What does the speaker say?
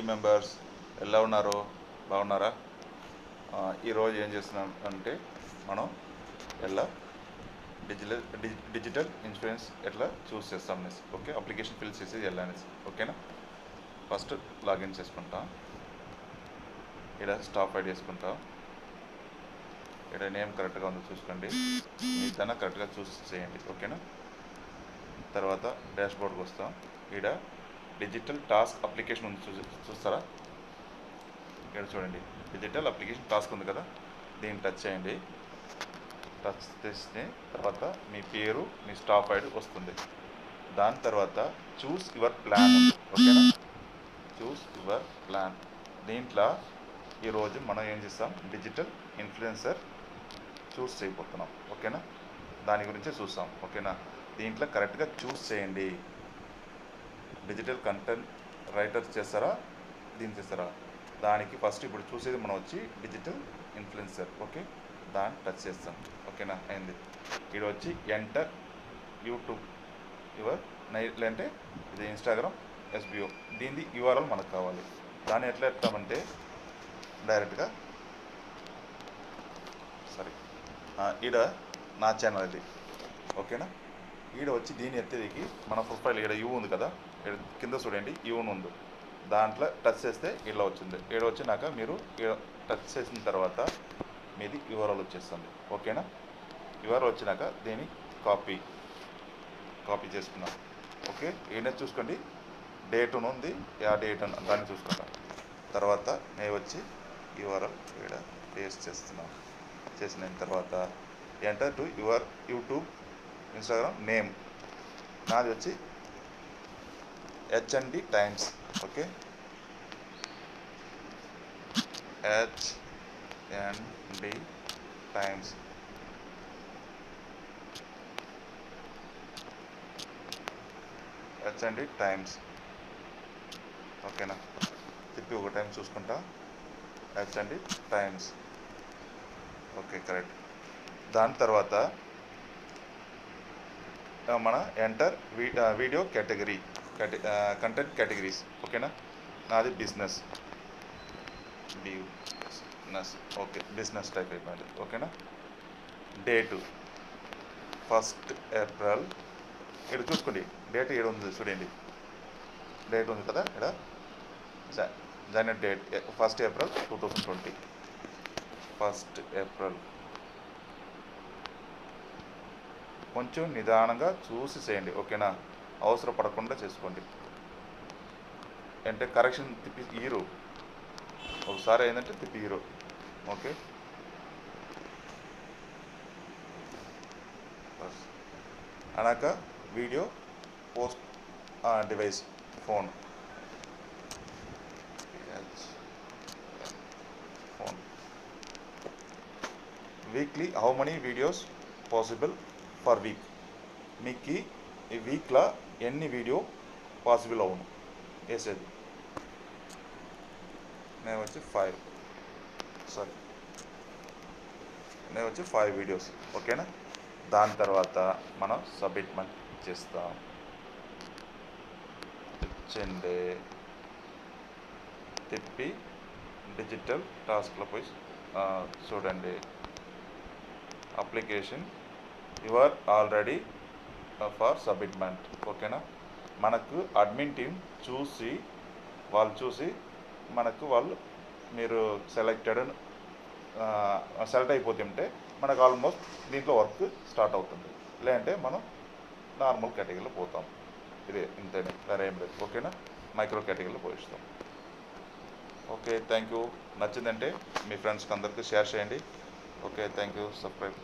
Members ఎలా ఉన్నారు? బాగున్నారా? ఈరోజు ఏం చేస్తున్నాం అంటే మనం ఎలా డిజిటల్ ఇన్సూరెన్స్ ఎట్లా చూస్ చేస్తాం అనేసి. ఓకే, అప్లికేషన్ ఫిల్ చేసేది ఎలా అనేసి. ఓకేనా, ఫస్ట్ లాగిన్ చేసుకుంటాం. ఇక్కడ స్టాప్ ఐడి చేసుకుంటాం. ఇక్కడ నేమ్ కరెక్ట్గా ఉందో చూసుకోండి, మీదన్నా కరెక్ట్గా చూస్ చేయండి. ఓకేనా, తర్వాత డాష్ బోర్డ్కి వస్తాం. ఇక్కడ డిజిటల్ టాస్క్ అప్లికేషన్ ఉంది, చూస్తారా? ఇక్కడ చూడండి, డిజిటల్ అప్లికేషన్ టాస్క్ ఉంది కదా, దీన్ని టచ్ చేయండి. టచ్ చేసిన తర్వాత మీ పేరు, మీ స్టాప్ ఐడి వస్తుంది. దాని తర్వాత చూస్ యువర్ ప్లాన్ ఉంది. ఓకేనా, చూస్ యువర్ ప్లాన్. దీంట్లో ఈరోజు మనం ఏం చేస్తాం, డిజిటల్ ఇన్ఫ్లుయెన్సర్ చూస్ చేయబోతున్నాం. ఓకేనా, దాని గురించి చూస్తాం. ఓకేనా, దీంట్లో కరెక్ట్గా చూస్ చేయండి. డిజిటల్ కంటెంట్ రైటర్ చేస్తారా, దీన్ని చేస్తారా? దానికి ఫస్ట్ ఇప్పుడు చూసేది మనం వచ్చి డిజిటల్ ఇన్ఫ్లుయెన్సర్. ఓకే, దాన్ని టచ్ చేస్తాం. ఓకేనా, అయింది. ఇక్కడ వచ్చి ఎంటర్ యూట్యూబ్ యువర్ అంటే ఇది ఇన్స్టాగ్రామ్ ఎస్బిఓ, దీనిది యూఆర్ఎల్ మనకు కావాలి. దాన్ని ఎట్లా ఎత్తామంటే డైరెక్ట్గా ఈడ నా ఛానల్ ఇది. ఓకేనా, ఈడ వచ్చి దీన్ని ఎత్తేదికి మన ప్రొఫైల్ ఇక్కడ యూ ఉంది కదా, ఇక్కడ కింద చూడండి యూన్ ఉంది, దాంట్లో టచ్ చేస్తే ఇలా వచ్చింది. ఈడ వచ్చినాక మీరు టచ్ చేసిన తర్వాత మీది యూఆర్ఎల్ వచ్చేస్తుంది. ఓకేనా, యూఆర్ఎల్ వచ్చినాక దీన్ని కాపీ చేసుకున్నాం. ఓకే, ఈయన చూసుకోండి, డేట్ ఉంది, ఆ డేట్ దాన్ని చూసుకుంటాం. తర్వాత నేను వచ్చి యూఆర్ఎల్ ఇక్కడ పేస్ట్ చేస్తున్నాను. చేసిన తర్వాత enter to your YouTube Instagram name, నాది వచ్చి HMD times. Okay, HMD times. HMD times. ఓకేనా, తిప్పి ఒక టైం చూసుకుంటా, హెచ్ఎండి టైమ్స్. Okay, correct. దాని తర్వాత మన enter video category content categories. ఓకేనా, నాది బిజినెస్. ఓకే, బిజినెస్ టైప్ అయిపోయింది. ఓకేనా, డేటు 1 ఏప్రిల్. ఇక్కడ చూసుకోండి, డేట్ ఇక్కడ ఉంది చూడండి, డేట్ ఉంది కదా ఇక్కడ, జాయిన్ డేట్ 1 ఏప్రిల్ 2020. 1 ఏప్రిల్. కొంచెం నిదానంగా చూసి చేయండి. ఓకేనా, అవసరపడకుండా చేసుకోండి. అంటే కరెక్షన్ తిప్పి హీరో ఒకసారి అయిందంటే తిప్పి హీరో. ఓకే, అనక video post device phone. Weekly how many videos possible per week. మీకు ఈ వీక్లో ఎన్ని వీడియో పాసిబుల్ అవును వేసేది. నేను వచ్చి 5 వీడియోస్. ఓకేనా, దాని తర్వాత మనం సబ్మిట్ చేస్తాం. తిప్పి డిజిటల్ టాస్క్లో పోయి చూడండి, అప్లికేషన్ యువర్ ఆల్రెడీ ఫర్ సబ్మిట్మెంట్. ఓకేనా, మనకు అడ్మిన్ టీం చూసి వాళ్ళు మీరు సెలెక్ట్ అయిపోతుంటే మనకు ఆల్మోస్ట్ దీంట్లో వర్క్ స్టార్ట్ అవుతుంది. లేదంటే మనం నార్మల్ కేటగిరీలో పోతాం. ఇదే ఇంతేనే, వేరే ఏం లేదు. ఓకేనా, మైక్రో కేటగిరీలో పోయిస్తాం. Okay, thank you. నచ్చిందంటే మీ ఫ్రెండ్స్కి అందరికీ షేర్ చేయండి. Okay, thank you. సబ్స్క్రైబ్.